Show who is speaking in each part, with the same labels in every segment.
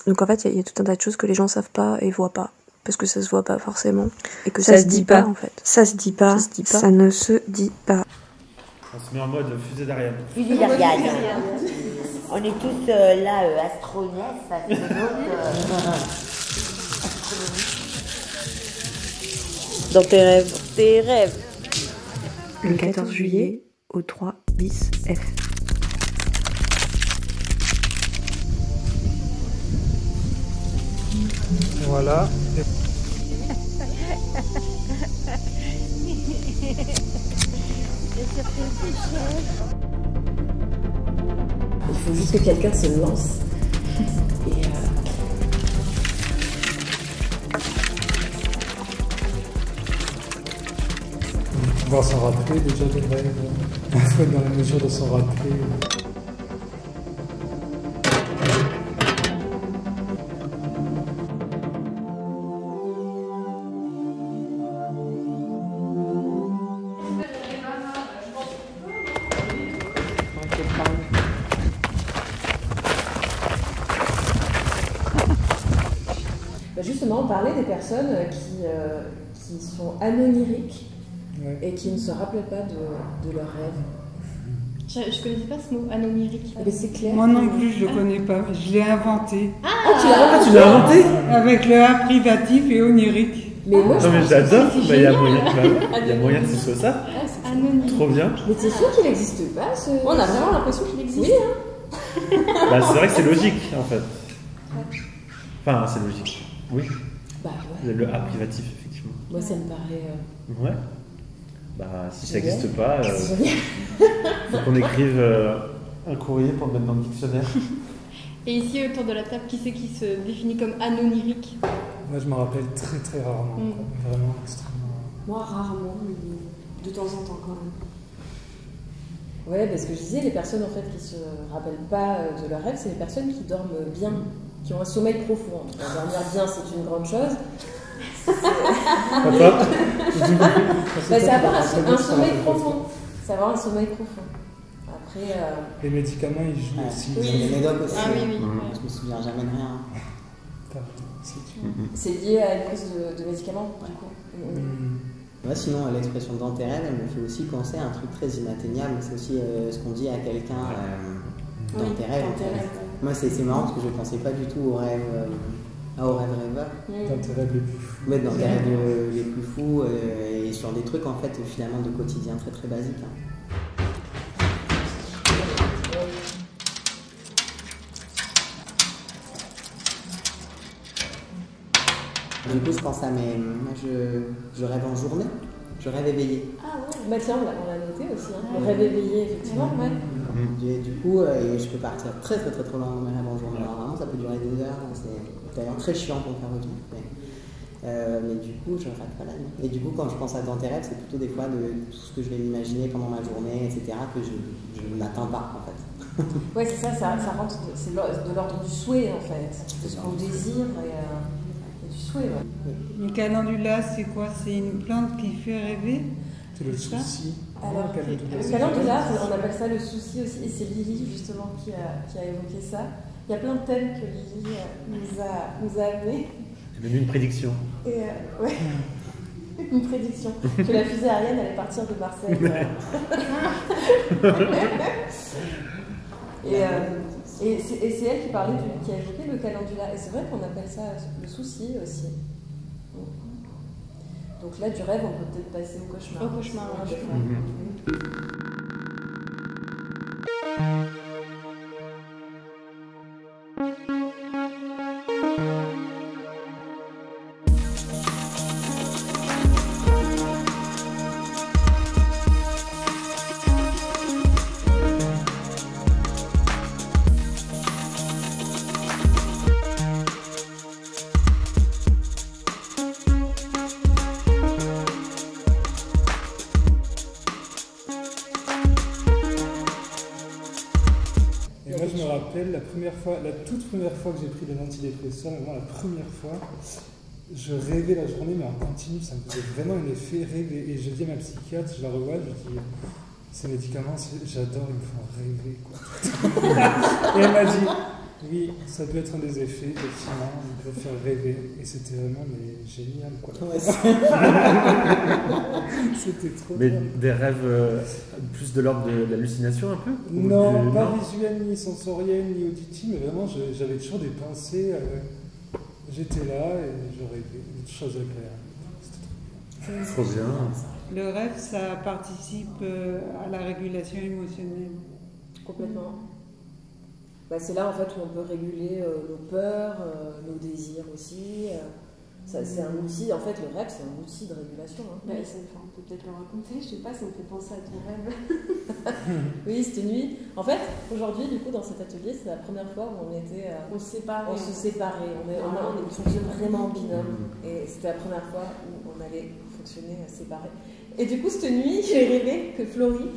Speaker 1: Donc en fait, il y a tout un tas de choses que les gens savent pas et voient pas. Parce que ça se voit pas forcément. Et que ça se dit pas en fait.
Speaker 2: Ça se dit pas. Ça ne se dit pas.
Speaker 3: On se met en mode fusée d'Ariane.
Speaker 4: Fusée d'Ariane. On est tous là, astronefs, astronautes.
Speaker 2: Dans tes rêves.
Speaker 4: Tes rêves.
Speaker 2: Le 14 juillet au 3 bis F.
Speaker 3: Voilà.
Speaker 5: Il faut juste que quelqu'un se lance. Et
Speaker 6: On va s'en rappeler déjà des rêves. Il faut être dans la mesure de s'en rappeler.
Speaker 5: Justement, on parlait des personnes qui sont anonyriques et qui ne se rappellent pas de leurs rêves.
Speaker 7: Je connaissais pas ce mot, anonyrique.
Speaker 5: Mais c'est clair.
Speaker 8: Moi non plus, je le connais pas. Je l'ai inventé.
Speaker 5: Tu l'as inventé
Speaker 8: Avec le A privatif et onirique.
Speaker 5: Mais moi,
Speaker 3: non mais j'adore, il y a moyen que ce soit ça.
Speaker 7: Anonyme.
Speaker 3: Trop bien.
Speaker 5: Mais t'es sûr qu'il n'existe pas ce...
Speaker 7: On a vraiment l'impression qu'il existe.
Speaker 5: Oui, hein.
Speaker 3: Bah, c'est vrai que c'est logique en fait. Enfin, c'est logique. Oui.
Speaker 5: Bah ouais.
Speaker 3: Le A privatif, effectivement.
Speaker 5: Moi, ça me paraît...
Speaker 3: Ouais. Bah, si ça n'existe pas, faut qu'on écrive un courrier pour le mettre dans le dictionnaire.
Speaker 7: Et ici, autour de la table, qui c'est qui se définit comme anonyrique?
Speaker 6: Moi, je me rappelle très très rarement. Quoi. Vraiment extrêmement.
Speaker 5: Moi, rarement, mais de temps en temps quand même. Ouais, parce que je disais, les personnes en fait qui se rappellent pas de leurs rêves, c'est les personnes qui dorment bien, qui ont un sommeil profond. Dormir bien, c'est une grande chose.
Speaker 3: Papa
Speaker 5: C'est avoir un sommeil profond. C'est avoir un sommeil profond. Après.
Speaker 6: Les médicaments, ils jouent aussi.
Speaker 4: Oui. Les médocs aussi.
Speaker 7: Ah oui, oui.
Speaker 4: Je me souviens jamais de rien.
Speaker 5: C'est lié à une prise de médicaments, du coup.
Speaker 4: Moi, sinon, l'expression dans tes rêves, elle me fait aussi penser à un truc très inatteignable. C'est aussi ce qu'on dit à quelqu'un dans tes rêves. Moi, c'est marrant parce que je ne pensais pas du tout aux rêves rêveurs.
Speaker 6: Dans tes rêves les plus fous.
Speaker 4: Ouais, dans tes rêves les plus fous et sur des trucs en fait finalement de quotidien très très basiques. Du coup, je pense à mes. Moi, je rêve en journée. Je rêve éveillé.
Speaker 5: Ah ouais. Bah tiens, on l'a noté aussi. Hein. Le rêve éveillé, effectivement. Ouais.
Speaker 4: Du coup, je peux partir très très très très loin dans mes rêves en journée. Alors vraiment, ça peut durer des heures. C'est d'ailleurs très chiant pour me faire revenir. Mais du coup, je rêve pas la nuit. Et du coup, quand je pense à dans tes rêves, c'est plutôt des fois de tout ce que je vais m'imaginer pendant ma journée, etc., que je n'atteins pas en fait.
Speaker 5: Ouais, c'est ça rentre, c'est de l'ordre du souhait en fait, de ce qu'on désire et du souhait. Ouais.
Speaker 8: Le calendula, c'est quoi? C'est une plante qui fait rêver?
Speaker 6: C'est le souci.
Speaker 5: Alors, le calendula, on appelle ça le souci aussi, et c'est Lily justement qui a évoqué ça. Il y a plein de thèmes que Lily nous a amenés.
Speaker 3: C'est même une prédiction.
Speaker 5: Et ouais. Une prédiction que la fusée Ariane allait partir de Marseille. Et c'est elle qui parlait qui a évoqué le calendula. Et c'est vrai qu'on appelle ça le souci aussi. Donc là, du rêve, on peut peut-être passer au cauchemar.
Speaker 7: Au cauchemar,
Speaker 5: ouais.
Speaker 6: La toute première fois que j'ai pris des antidépresseurs, vraiment la première fois, je rêvais la journée, mais en continu, ça me faisait vraiment un effet rêver. Et je dis à ma psychiatre, je la revois, je dis ces médicaments, j'adore, ils me font rêver, quoi. Et elle m'a dit, Oui, ça peut être un des effets, effectivement, il peut faire rêver, et c'était vraiment génial, quoi.
Speaker 4: Ouais,
Speaker 6: c'était trop
Speaker 3: Mais
Speaker 6: bien.
Speaker 3: des rêves plus de l'ordre de l'hallucination un peu?
Speaker 6: Non, pas visuel, ni sensoriel, ni auditif, mais vraiment, j'avais toujours des pensées. J'étais là et je rêvais des choses agréables. C'était
Speaker 3: Trop bien.
Speaker 8: Le rêve, ça participe à la régulation émotionnelle.
Speaker 5: Complètement. Bah, c'est là en fait où on peut réguler nos peurs, nos désirs aussi. C'est un outil, en fait le rêve c'est un outil de régulation. Hein.
Speaker 9: Bah, on peut peut-être le raconter, je sais pas, ça me fait penser à ton rêve.
Speaker 5: Oui, c'était nuit. En fait, aujourd'hui, du coup, dans cet atelier, c'est la première fois où on était.
Speaker 9: On se séparait.
Speaker 5: On se séparait. On fonctionne vraiment en binôme. Et c'était la première fois où on allait fonctionner séparés. Et du coup, cette nuit, j'ai rêvé que Florie,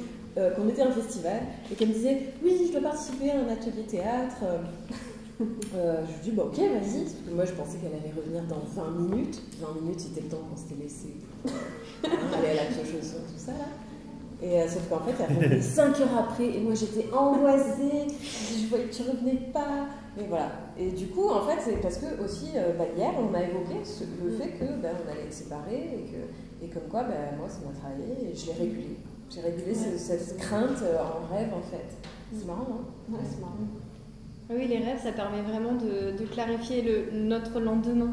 Speaker 5: qu'on était à un festival, et qu'elle me disait oui, je dois participer à un atelier théâtre. Je lui dis bah ok, vas-y. Parce que moi, je pensais qu'elle allait revenir dans 20 minutes. 20 minutes, c'était le temps qu'on s'était laissé. Aller à la piocheuse, tout ça là. Et sauf qu'en fait, elle revenait 5 heures après, et moi j'étais angoissée, je voyais que tu revenais pas. Mais voilà. Et du coup, en fait, c'est parce que aussi, hier, on a évoqué le fait que on allait être séparés, et comme quoi, moi, ça m'a travaillé, et je l'ai régulé. J'ai régulé cette crainte en rêve, en fait. C'est marrant, non?
Speaker 9: Ouais, c'est marrant.
Speaker 7: Oui, les rêves, ça permet vraiment de clarifier notre lendemain.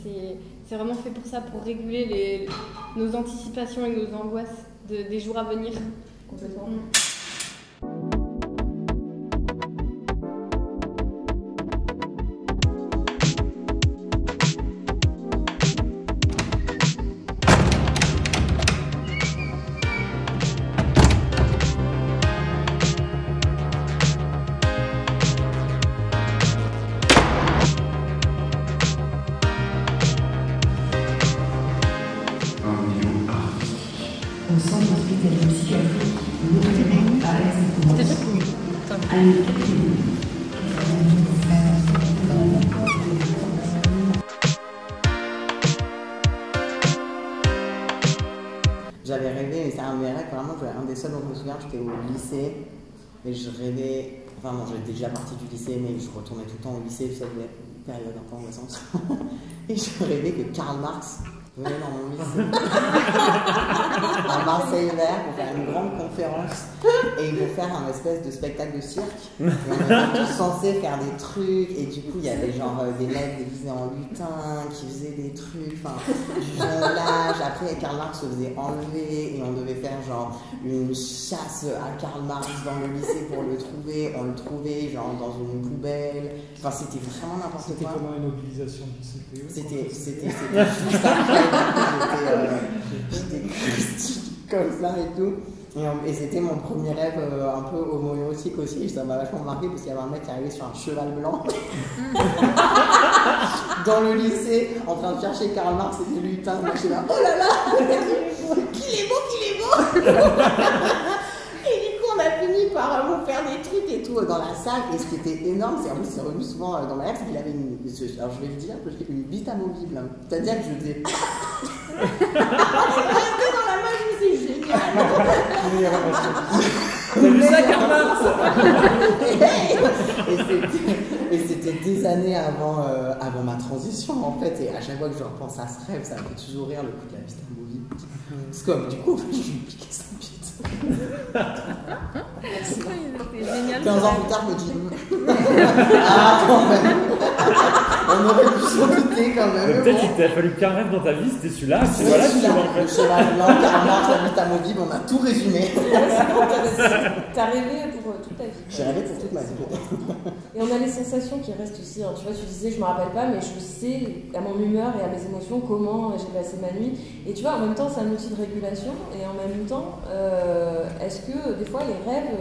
Speaker 7: C'est vraiment fait pour ça, pour réguler nos anticipations et nos angoisses des jours à venir.
Speaker 5: Complètement.
Speaker 2: Au centre hospitalier psychiatrique, l'autre à Aix-en-Provence.
Speaker 4: J'avais rêvé, mais c'est un de mes rêves, vraiment, un des seuls dont je me souviens, j'étais au lycée, et je rêvais, enfin bon, j'étais déjà partie du lycée, mais je retournais tout le temps au lycée, ça devait être une période un peu angoissante. Et je rêvais que Karl Marx venait dans mon lycée, à Marseille-Vert, pour faire une grande conférence, et pour faire un espèce de spectacle de cirque. Et on était tous censés faire des trucs, et du coup, il y avait genre des mecs déguisés en lutin, qui faisaient des trucs, enfin, du jonglage. Après, Karl Marx se faisait enlever, et on devait faire genre une chasse à Karl Marx dans le lycée pour le trouver. On le trouvait genre dans une poubelle. Enfin, c'était vraiment n'importe quoi.
Speaker 6: C'était comment une mobilisation du CPE?
Speaker 4: C'était juste après. J'étais comme ça et tout. Et c'était mon premier rêve un peu homoérotique aussi. Ça m'a vachement marqué parce qu'il y avait un mec qui arrivait sur un cheval blanc dans le lycée en train de chercher Karl Marx et des lutins. Moi j'étais là, oh là là, qu'il est beau. Et du coup on a fini par faire des trucs et tout dans la salle. Et ce qui était énorme, c'est en plus c'est revenu souvent dans ma rêve, c'est qu'il avait alors je vais le dire, une bite amovible. C'est-à-dire que je faisais dans la main, je me suis dit, génial.
Speaker 3: T'as vu ça, Karl Marx?
Speaker 4: Et c'était des années avant ma transition en fait. Et à chaque fois que je repense à ce rêve, ça me fait toujours rire le coup de la bite amovible. C'est comme du coup, je lui piquais sa bite.
Speaker 7: C'est génial.
Speaker 4: 15 ans plus tard, je me dis ah, quand même. On aurait pu s'en douter quand même.
Speaker 3: Peut-être qu'il t'a fallu qu'un rêve dans ta vie, c'était celui-là.
Speaker 4: C'est
Speaker 3: Voilà,
Speaker 4: celui-là. Le cheval blanc, Karl Marx, la bite amovible, on a tout résumé.
Speaker 5: T'as rêvé pour toute ta vie.
Speaker 4: J'ai rêvé pour toute ma vie.
Speaker 5: Et on a les sensations qui restent aussi. Hein. Tu vois, tu disais, je me rappelle pas, mais je sais à mon humeur et à mes émotions comment j'ai passé ma nuit. Et tu vois, en même temps, c'est un outil de régulation. Et en même temps, est-ce que des fois les rêves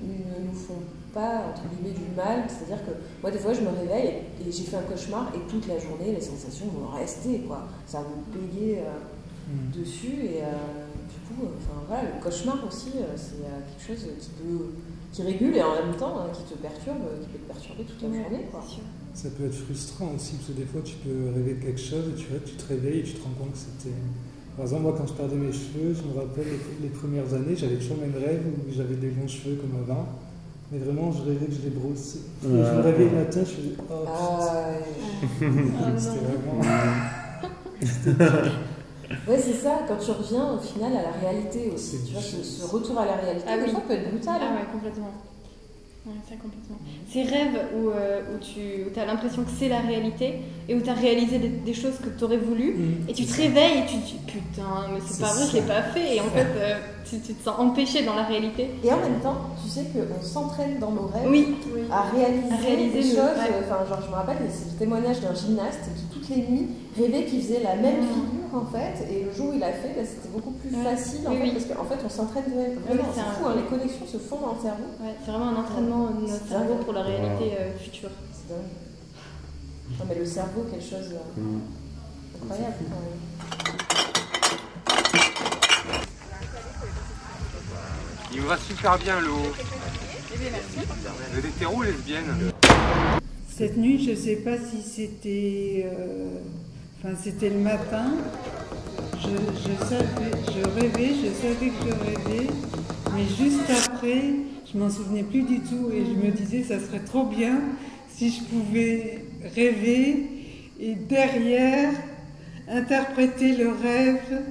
Speaker 5: ne nous font pas, entre guillemets, du mal? C'est-à-dire que moi, des fois, je me réveille et j'ai fait un cauchemar et toute la journée, les sensations vont rester, quoi. Ça va me payer dessus. Et du coup, voilà, le cauchemar aussi, c'est quelque chose qui régule et en même temps qui te perturbe, qui peut te perturber toute la journée, quoi.
Speaker 6: Ça peut être frustrant aussi, parce que des fois tu peux rêver de quelque chose et tu te réveilles et tu te rends compte que c'était... Par exemple, moi quand je perdais mes cheveux, je me rappelle les premières années, j'avais toujours le même rêve où j'avais des longs cheveux comme avant. Mais vraiment, je rêvais que je les brossais. Je me réveillais le matin, je faisais oh putain. C'était vraiment.
Speaker 5: Ouais, c'est ça, quand tu reviens au final à la réalité aussi. Tu vois, ce retour à la réalité, des fois peut être brutal.
Speaker 7: Ah ouais, complètement. Ouais, ça complètement. Ces rêves où tu as l'impression que c'est la réalité et où tu as réalisé des choses que tu aurais voulu et tu te réveilles et tu te dis putain, mais c'est pas vrai, je l'ai pas fait. Et en fait, tu te sens empêché dans la réalité.
Speaker 5: Et en même temps, tu sais qu'on s'entraîne dans nos rêves à réaliser des choses. Enfin, genre, je me rappelle, c'est le témoignage d'un gymnaste qui, toutes les nuits, rêvait qu'il faisait la même figure en fait. Et le jour où il a fait, c'était beaucoup plus facile en fait, parce qu'en fait, on s'entraîne vraiment. C'est fou, hein, les connexions se font dans le cerveau.
Speaker 7: Ouais, c'est vraiment un entraînement de notre cerveau pour la réalité future.
Speaker 5: C'est dingue. Non, mais le cerveau, quelque chose incroyable quand même.
Speaker 10: Il me va super bien l'eau. Vous êtes hétéro ou lesbienne?
Speaker 8: Cette nuit, je ne sais pas si c'était... c'était le matin. Je rêvais, je savais que je rêvais. Mais juste après, je m'en souvenais plus du tout. Et je me disais, ça serait trop bien si je pouvais rêver et derrière interpréter le rêve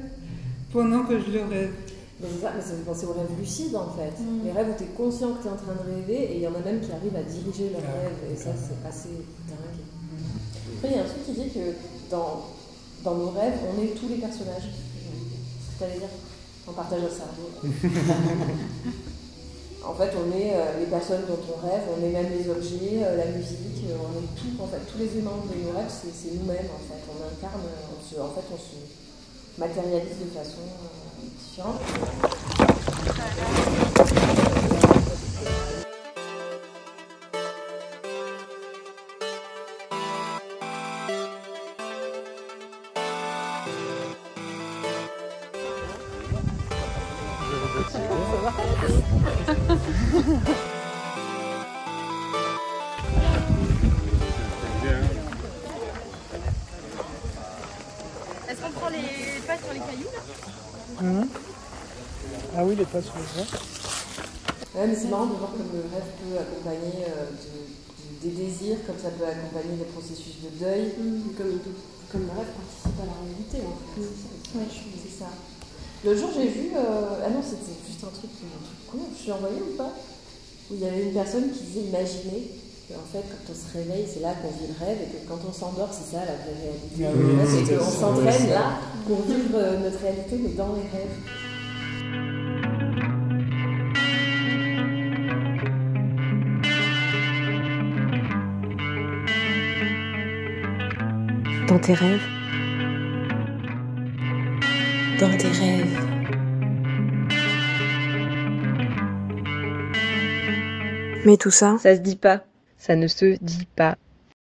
Speaker 8: pendant que je le rêve.
Speaker 5: Mais ça fait penser aux rêves lucides en fait. Les rêves où tu es conscient que tu es en train de rêver et il y en a même qui arrivent à diriger leurs rêves et ça c'est assez dingue. Après il y a un truc qui dit que dans nos rêves on est tous les personnages. C'est ce que tu allais dire? On partage un cerveau. En fait on est les personnes dont on rêve, on est même les objets, la musique, on est tout en fait. Tous les éléments de nos rêves c'est nous-mêmes en fait. On incarne, on se matérialise de façon différente.
Speaker 7: Est-ce qu'on prend les pas sur les cailloux là?
Speaker 6: Ah oui, les pas sur les bras.
Speaker 5: Ouais, mais c'est marrant de voir comme le rêve peut accompagner des désirs, comme ça peut accompagner des processus de deuil. Comme le rêve participe à la réalité en fait. Ouais, c'est ça. L'autre jour j'ai vu, ah non c'était juste un truc con, je suis envoyée ou pas? Où il y avait une personne qui disait imaginer qu'en fait quand on se réveille c'est là qu'on vit le rêve et que quand on s'endort c'est ça la vraie réalité. C'est qu'on s'entraîne là pour vivre notre réalité mais dans les rêves.
Speaker 2: Dans tes rêves. Dans tes rêves.
Speaker 1: Mais tout ça,
Speaker 2: Ça se dit pas. Ça ne se dit pas.